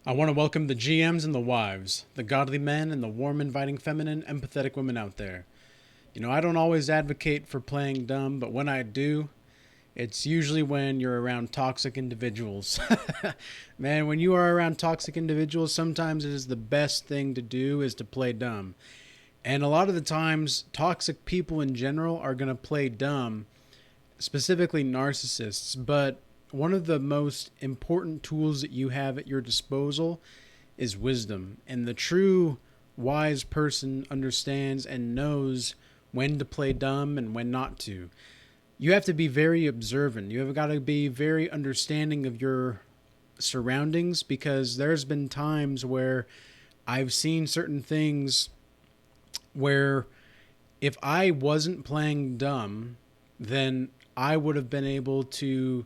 I want to welcome the GMs and the wives, the godly men and the warm, inviting, feminine, empathetic women out there. I don't always advocate for playing dumb, but when I do, it's usually when you're around toxic individuals. Man, when you are around toxic individuals, sometimes it is the best thing to do is to play dumb. And a lot of the times, toxic people in general are going to play dumb, specifically narcissists. But one of the most important tools that you have at your disposal is wisdom. And the true wise person understands and knows when to play dumb and when not to. You have to be very observant. You have got to be very understanding of your surroundings, because there's been times where I've seen certain things where if I wasn't playing dumb, then I would have been able to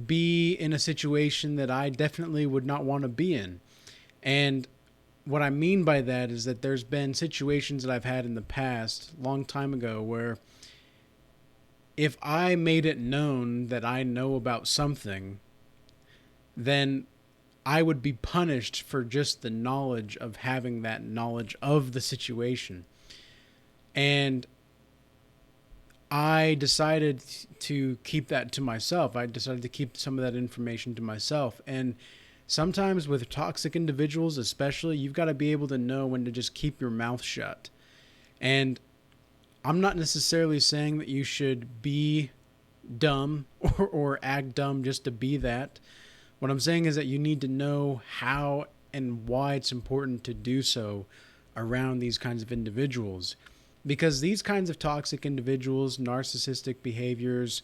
be in a situation that I definitely would not want to be in. And what I mean by that is that there's been situations that I've had in the past, long time ago, where if I made it known that I know about something, then I would be punished for just the knowledge of having that knowledge of the situation. And I decided to keep that to myself. I decided to keep some of that information to myself. And sometimes with toxic individuals, especially, you've got to be able to know when to just keep your mouth shut. And I'm not necessarily saying that you should be dumb or act dumb just to be that. What I'm saying is that you need to know how and why it's important to do so around these kinds of individuals. Because these kinds of toxic individuals, narcissistic behaviors,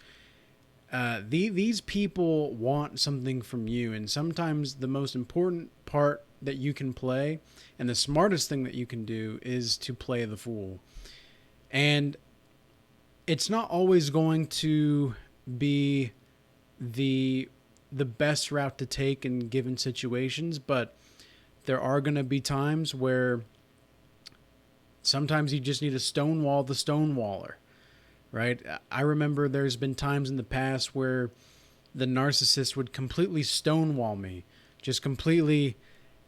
these people want something from you. And sometimes the most important part that you can play and the smartest thing that you can do is to play the fool. And it's not always going to be the best route to take in given situations, but there are going to be times where sometimes you just need to stonewall the stonewaller, right? I remember there's been times in the past where the narcissist would completely stonewall me, just completely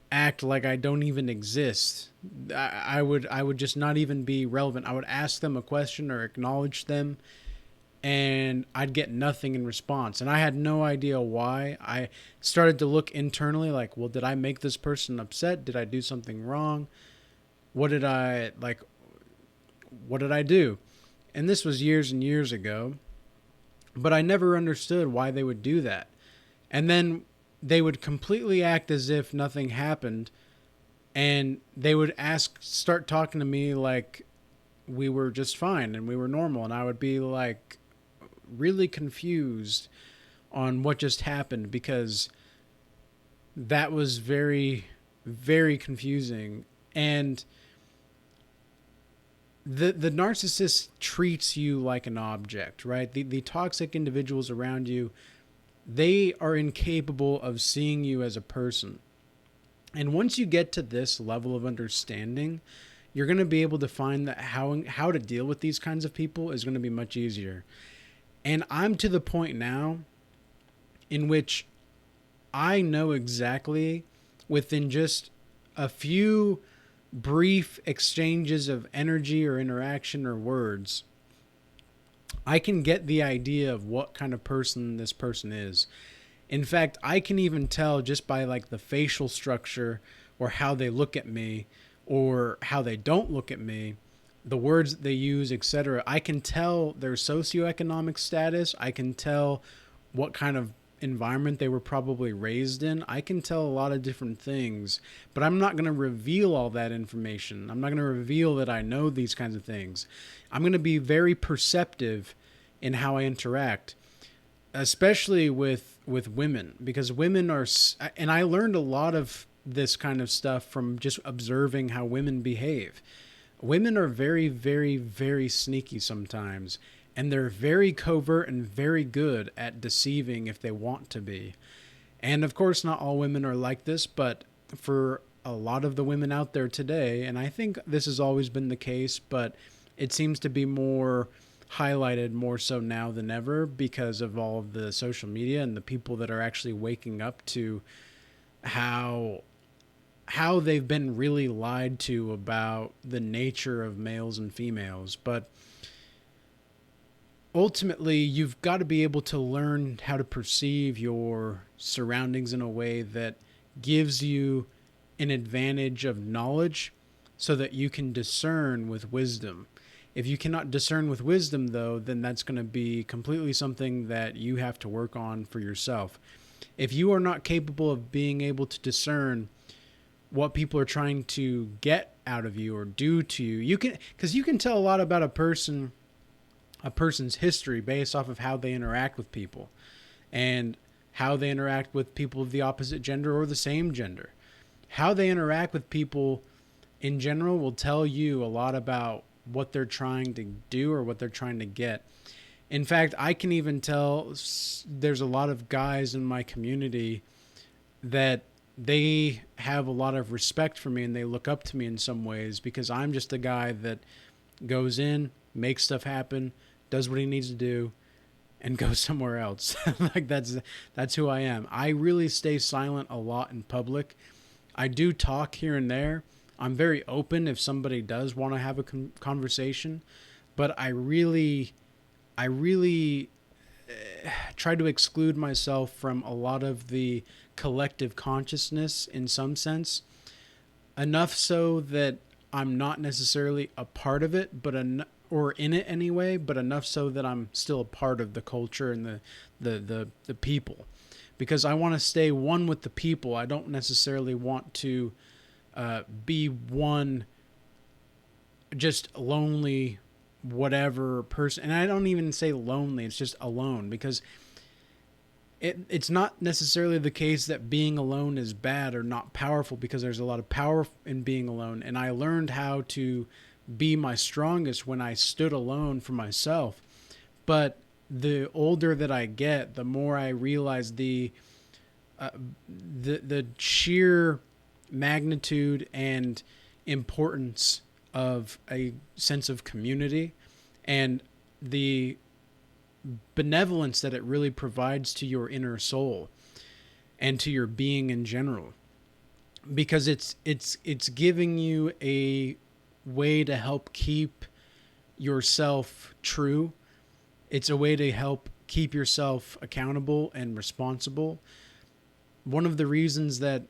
act like I don't even exist. I would just not even be relevant. I would ask them a question or acknowledge them, and I'd get nothing in response. And I had no idea why. I started to look internally, like, well, did I make this person upset? Did I do something wrong? What did I like? What did I do? And this was years and years ago, but I never understood why they would do that. And then they would completely act as if nothing happened, and they would start talking to me like we were just fine and we were normal, and I would be like really confused on what just happened, because that was very, very confusing. And the narcissist treats you like an object, right? The toxic individuals around you, they are incapable of seeing you as a person. And once you get to this level of understanding, you're going to be able to find that how to deal with these kinds of people is going to be much easier. And I'm to the point now in which I know exactly, within just a few brief exchanges of energy or interaction or words, I can get the idea of what kind of person this person is. In fact, I can even tell just by like the facial structure or how they look at me or how they don't look at me, the words that they use, etc. I can tell their socioeconomic status. I can tell what kind of environment they were probably raised in. I can tell a lot of different things, but I'm not going to reveal all that information. I'm not going to reveal that I know these kinds of things. I'm going to be very perceptive in how I interact, especially with women, because women are, and I learned a lot of this kind of stuff from just observing how women behave. Women are very, very, very sneaky sometimes, and they're very covert and very good at deceiving if they want to be. And of course, not all women are like this, but for a lot of the women out there today, and I think this has always been the case, but it seems to be more highlighted more so now than ever because of all of the social media and the people that are actually waking up to how they've been really lied to about the nature of males and females. But ultimately, you've got to be able to learn how to perceive your surroundings in a way that gives you an advantage of knowledge so that you can discern with wisdom. If you cannot discern with wisdom, though, then that's going to be completely something that you have to work on for yourself. If you are not capable of being able to discern what people are trying to get out of you or do to you, because you can tell a lot about a person's history based off of how they interact with people and how they interact with people of the opposite gender or the same gender. How they interact with people in general will tell you a lot about what they're trying to do or what they're trying to get. In fact, I can even tell there's a lot of guys in my community that they have a lot of respect for me and they look up to me in some ways because I'm just a guy that goes in, makes stuff happen, does what he needs to do, and goes somewhere else. Like that's who I am. I really stay silent a lot in public. I do talk here and there. I'm very open if somebody does want to have a conversation, but I really try to exclude myself from a lot of the collective consciousness in some sense, enough so that I'm not necessarily a part of it, but or in it anyway, but enough so that I'm still a part of the culture and the people, because I want to stay one with the people. I don't necessarily want to be one just lonely whatever person. And I don't even say lonely, it's just alone, because it's not necessarily the case that being alone is bad or not powerful, because there's a lot of power in being alone. And I learned how to be my strongest when I stood alone for myself. But the older that I get, the more I realize the sheer magnitude and importance of a sense of community and the benevolence that it really provides to your inner soul and to your being in general, because it's giving you a way to help keep yourself true. It's a way to help keep yourself accountable and responsible. One of the reasons that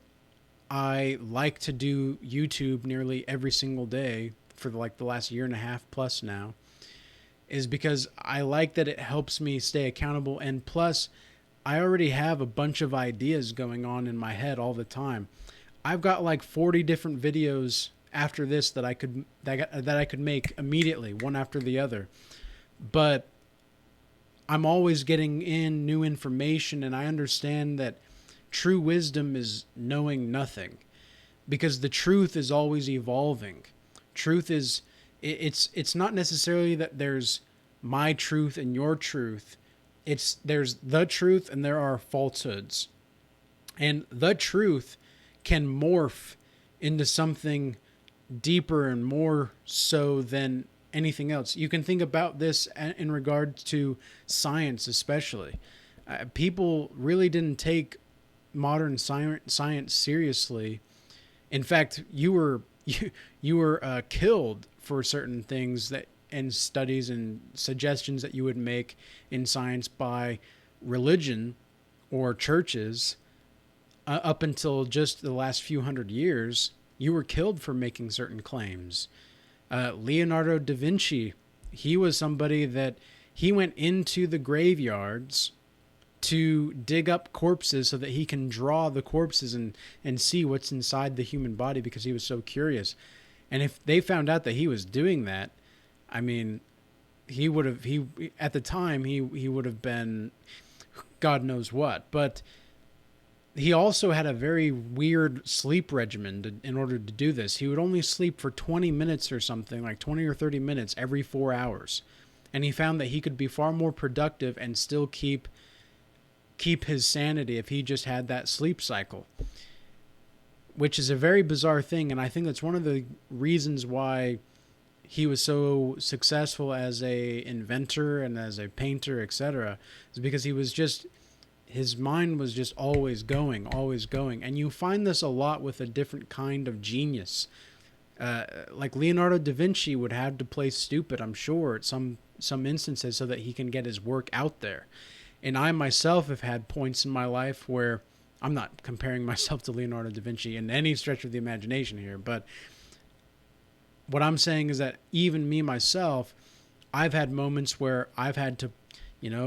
I like to do YouTube nearly every single day for like the last year and a half plus now is because I like that it helps me stay accountable. And plus, I already have a bunch of ideas going on in my head all the time. I've got like 40 different videos after this that I could make immediately, one after the other. But I'm always getting in new information, and I understand that true wisdom is knowing nothing, because the truth is always evolving. Truth is, it's not necessarily that there's my truth and your truth. There's the truth and there are falsehoods. And the truth can morph into something deeper and more so than anything else. You can think about this in regards to science, especially. People really didn't take modern science seriously. In fact, you were killed for certain things that and studies and suggestions that you would make in science by religion or churches. Up until just the last few hundred years, you were killed for making certain claims. Leonardo da Vinci, he was somebody that he went into the graveyards to dig up corpses so that he can draw the corpses and see what's inside the human body, because he was so curious. And if they found out that he was doing that, I mean, he at the time he would have been God knows what. But he also had a very weird sleep regimen in order to do this. He would only sleep for 20 minutes or something, like 20 or 30 minutes every 4 hours. And he found that he could be far more productive and still keep his sanity if he just had that sleep cycle, which is a very bizarre thing. And I think that's one of the reasons why he was so successful as a inventor and as a painter, etc., is because his mind was just always going, always going. And you find this a lot with a different kind of genius. Like Leonardo da Vinci would have to play stupid, I'm sure, at some instances so that he can get his work out there. And I myself have had points in my life where I'm not comparing myself to Leonardo da Vinci in any stretch of the imagination here, but what I'm saying is that even me myself, I've had moments where I've had to,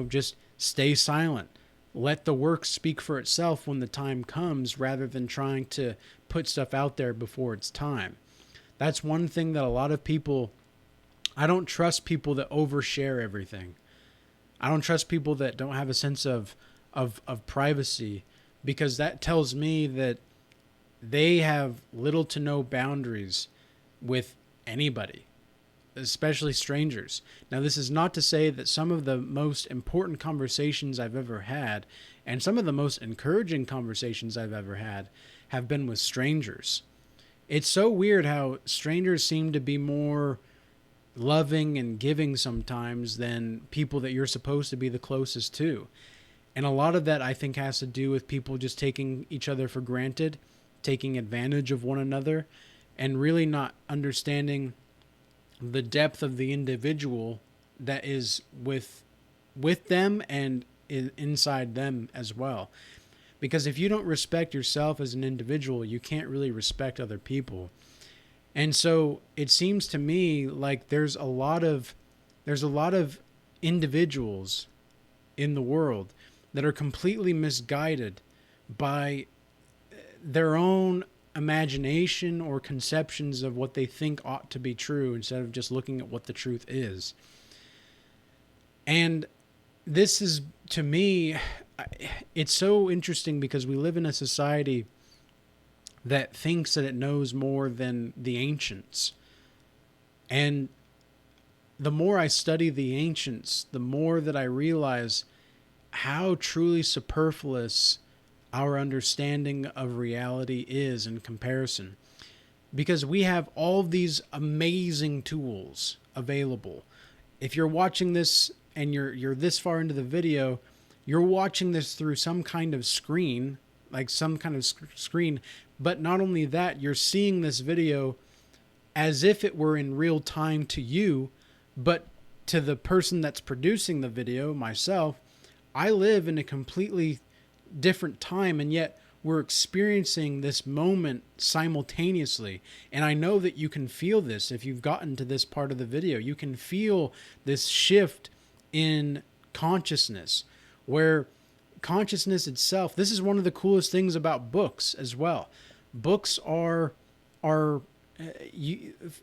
just stay silent, let the work speak for itself when the time comes, rather than trying to put stuff out there before it's time. That's one thing that a lot of people, I don't trust people that overshare everything. I don't trust people that don't have a sense of privacy, because that tells me that they have little to no boundaries with anybody, especially strangers. Now, this is not to say that some of the most important conversations I've ever had, and some of the most encouraging conversations I've ever had, have been with strangers. It's so weird how strangers seem to be more loving and giving sometimes than people that you're supposed to be the closest to. And a lot of that, I think, has to do with people just taking each other for granted, taking advantage of one another, and really not understanding the depth of the individual that is with them and inside them as well. Because if you don't respect yourself as an individual, you can't really respect other people. And so it seems to me like there's a lot of individuals in the world that are completely misguided by their own imagination or conceptions of what they think ought to be true, instead of just looking at what the truth is. And this is, to me, it's so interesting because we live in a society that thinks that it knows more than the ancients. And the more I study the ancients, the more that I realize how truly superfluous our understanding of reality is in comparison. Because we have all these amazing tools available. If you're watching this and you're this far into the video, you're watching this through some kind of screen, like some kind of screen. But not only that, you're seeing this video as if it were in real time to you, but to the person that's producing the video, myself, I live in a completely different time, and yet we're experiencing this moment simultaneously. And I know that you can feel this if you've gotten to this part of the video. You can feel this shift in consciousness, where consciousness itself, this is one of the coolest things about books as well. Books are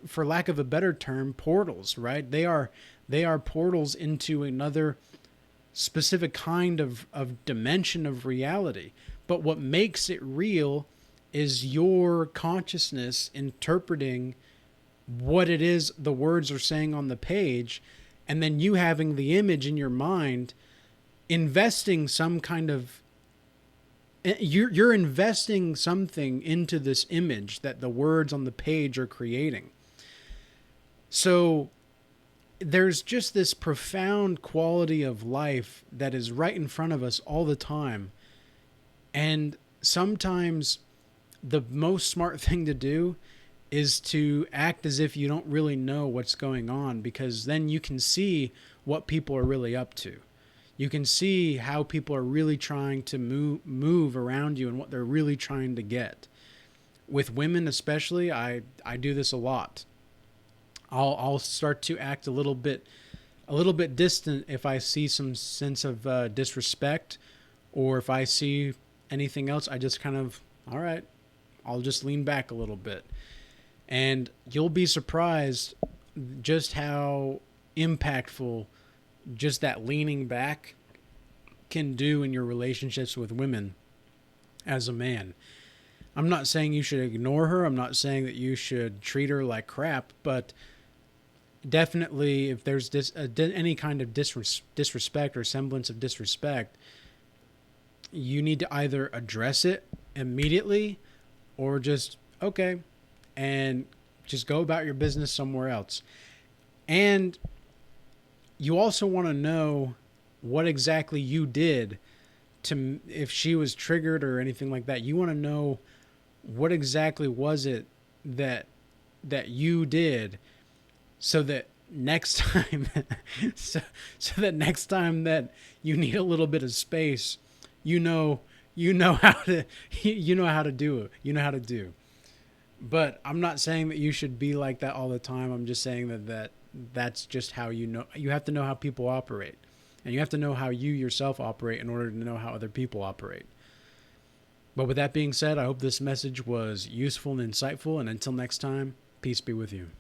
for lack of a better term, portals, right? They are portals into another specific kind of dimension of reality. But what makes it real is your consciousness interpreting what it is the words are saying on the page, and then you having the image in your mind, investing some kind of, you're investing something into this image that the words on the page are creating. So there's just this profound quality of life that is right in front of us all the time. And sometimes the most smart thing to do is to act as if you don't really know what's going on, because then you can see what people are really up to. You can see how people are really trying to move around you and what they're really trying to get. With women especially, I do this a lot. I'll start to act a little bit distant if I see some sense of disrespect, or if I see anything else. I just kind of, all right, I'll just lean back a little bit. And you'll be surprised just how impactful just that leaning back can do in your relationships with women as a man. I'm not saying you should ignore her. I'm not saying that you should treat her like crap, but definitely if there's any kind of disrespect or semblance of disrespect, you need to either address it immediately or just, okay, and just go about your business somewhere else. And you also want to know what exactly you did if she was triggered or anything like that, you want to know what exactly was it that you did, so that next time so that next time that you need a little bit of space, you know how to you know how to do it. You know how to do. But I'm not saying that you should be like that all the time. I'm just saying that's just how you have to know how people operate. And you have to know how you yourself operate in order to know how other people operate. But with that being said, I hope this message was useful and insightful. And until next time, peace be with you.